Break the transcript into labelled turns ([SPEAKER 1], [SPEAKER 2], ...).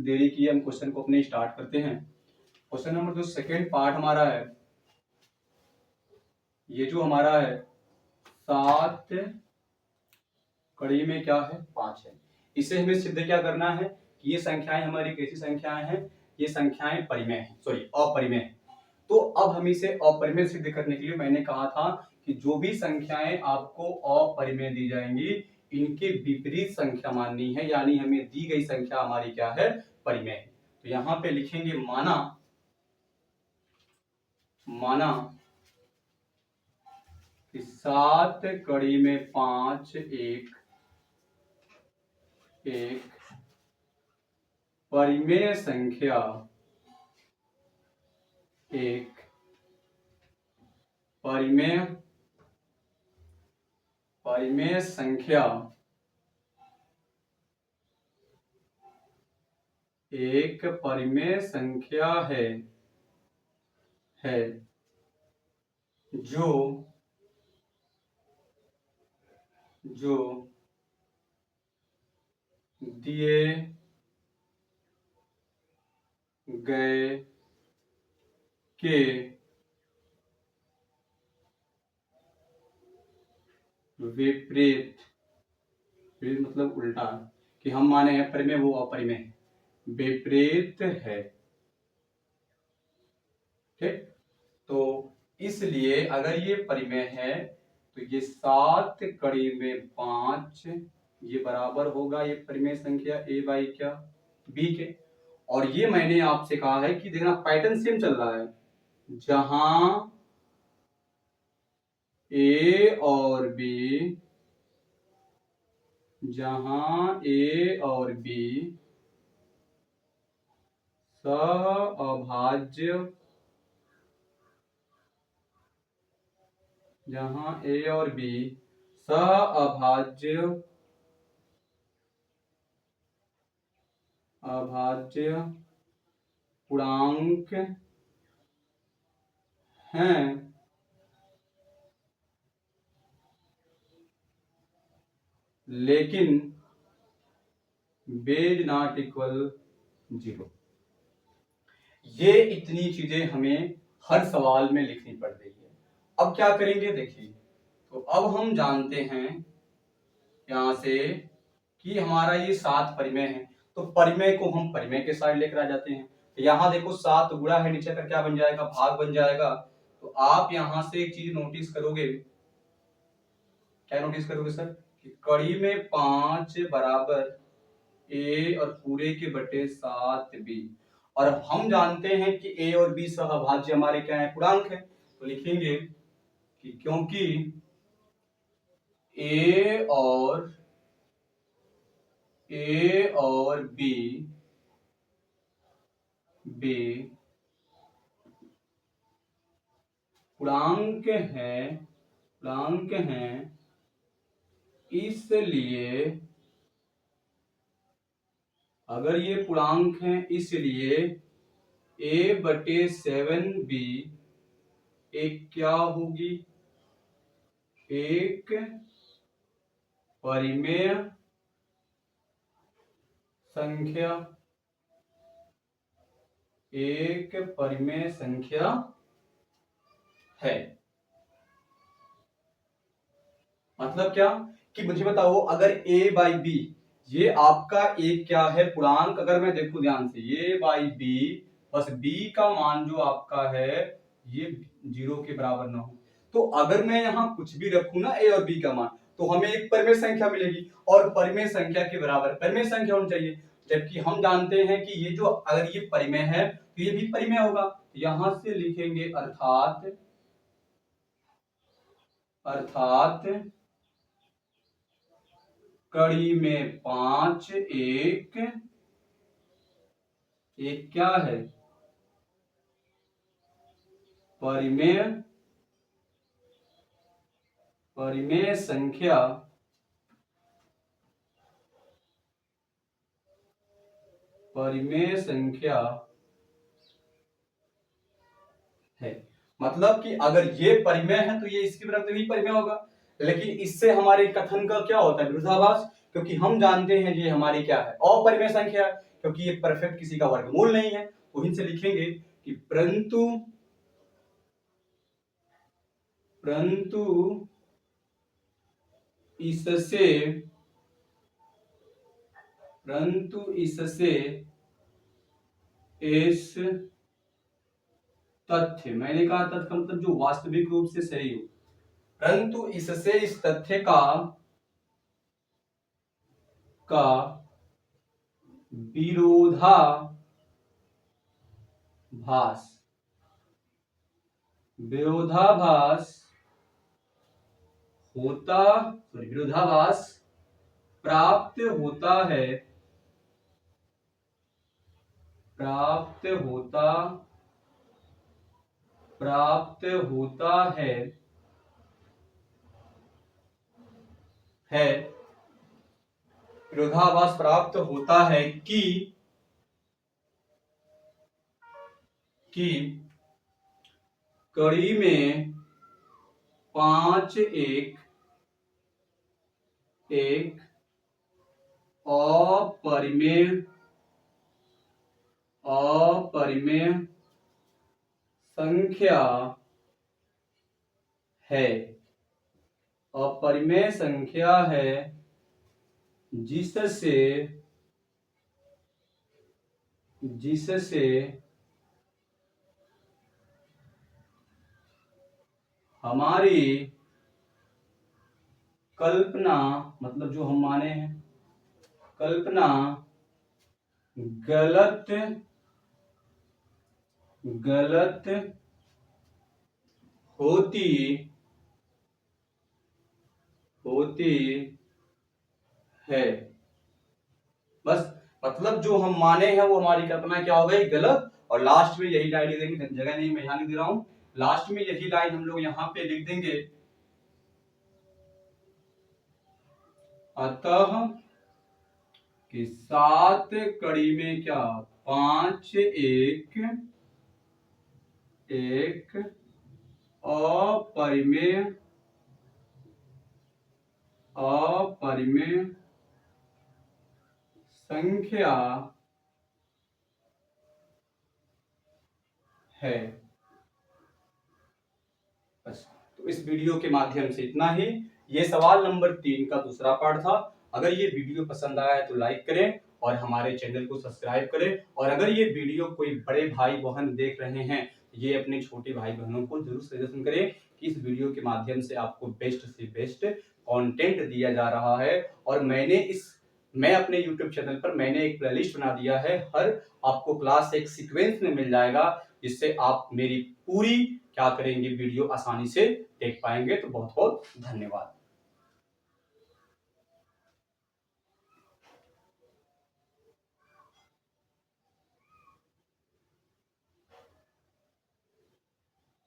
[SPEAKER 1] देरी की, हम क्वेश्चन को अपने स्टार्ट करते हैं। क्वेश्चन नंबर जो सेकेंड पार्ट हमारा है, ये जो हमारा है 7 कड़ी में क्या है 5 है। इसे हमें सिद्ध क्या करना है कि ये संख्याएं हमारी कैसी संख्याएं हैं, ये संख्याएं परिमेय हैं, सॉरी अपरिमेय हैं। तो अब हम इसे अपरिमेय सिद्ध करने के लिए मैंने कहा था कि जो भी संख्याएं आपको अपरिमेय दी जाएंगी इनके विपरीत संख्या माननी है, यानी हमें दी गई संख्या हमारी क्या है परिमेय है। तो यहां पे लिखेंगे माना कि 7 कड़ी में 5 एक परिमेय संख्या परिमेय संख्या एक परिमेय संख्या है जो दिए गए के विपरीत मतलब उल्टा, कि हम माने हैं परिमेय वो अपरिमेय विपरीत है। ठीक, तो इसलिए अगर ये परिमेय है तो ये 7 कड़ी में 5 ये बराबर होगा ये परिमेय संख्या a बाई क्या b के। और ये मैंने आपसे कहा है कि देखना पैटर्न सेम चल रहा है, जहां a और b सह-अभाज्य, जहां a और b सह-अभाज्य पूर्णांक हैं, लेकिन बेज नॉट इक्वल 0। ये इतनी चीजें हमें हर सवाल में लिखनी पड़ रही है। अब क्या करेंगे देखिए, तो अब हम जानते हैं यहां से कि हमारा ये 7 परिमेय है, तो परिमेय को हम परिमेय के साइड लेकर आ जाते हैं। तो यहाँ देखो 7 गुणा है, नीचे का क्या बन जाएगा भाग बन जाएगा। तो आप यहां से एक चीज नोटिस करोगे, क्या नोटिस करोगे सर, कि कड़ी में 5 बराबर a और पूरे के बटे 7b। और हम जानते हैं कि a और b सहभाज्य हमारे क्या है पूर्णांक है। तो लिखेंगे कि क्योंकि a और b पूर्णांक हैं, इसलिए अगर ये पूर्णांक हैं इसलिए a बटे 7b एक क्या होगी, एक परिमेय संख्या है। मतलब क्या कि मुझे बताओ, अगर a बाई बी ये आपका एक क्या है पूर्णांक, अगर मैं देखूं ध्यान से a बाई बी बस b का मान जो आपका है ये 0 के बराबर ना हो, तो अगर मैं यहाँ कुछ भी रखूं ना a और b का मान, तो हमें एक परिमेय संख्या मिलेगी और परिमेय संख्या के बराबर परिमेय संख्या होनी चाहिए। जबकि हम जानते हैं कि ये जो अगर ये परिमेय है तो ये भी परिमेय होगा। यहां से लिखेंगे अर्थात कड़ी में 5 एक क्या है परिमेय संख्या है। मतलब कि अगर ये परिमेय है तो ये इसके बराबर भी परिमेय होगा, लेकिन इससे हमारे कथन का क्या होता है विरोधाभास, क्योंकि हम जानते हैं ये हमारी क्या है अपरिमेय संख्या है। क्योंकि ये परफेक्ट किसी का वर्गमूल नहीं है, तो इनसे लिखेंगे कि परंतु इससे इस तथ्य, मैंने कहा तथ्य का मतलब जो वास्तविक रूप से सही हो, परंतु इससे इस तथ्य का विरोधाभास प्राप्त होता है विरोधाभास प्राप्त होता है कि कड़ी में 5 एक अपरिमेय संख्या है जिससे हमारी कल्पना, मतलब जो हम माने हैं, कल्पना गलत होती है। बस मतलब जो हम माने हैं वो हमारी कल्पना क्या हो गई, गलत। और लास्ट में यही लाइन लिख देंगे, जगह नहीं मैं यहाँ लिख दे रहा हूं, लास्ट में यही लाइन हम लोग यहाँ पे लिख देंगे, अतः कि 7 कड़ी में क्या 5 एक अपरिमेय संख्या है। बस, तो इस वीडियो के माध्यम से इतना ही। ये सवाल नंबर 3 का दूसरा पार्ट था। अगर ये वीडियो पसंद आया है तो लाइक करें और हमारे चैनल को सब्सक्राइब करें। और अगर ये वीडियो कोई बड़े भाई बहन देख रहे हैं, ये अपने छोटे भाई बहनों को जरूर सजेशन करें कि इस वीडियो के माध्यम से आपको बेस्ट से बेस्ट कंटेंट दिया जा रहा है। और मैं अपने YouTube चैनल पर मैंने एक प्लेलिस्ट बना दिया है, हर आपको क्लास एक सीक्वेंस में मिल जाएगा, जिससे आप मेरी पूरी क्या करेंगे वीडियो आसानी से देख पाएंगे। तो बहुत बहुत धन्यवाद।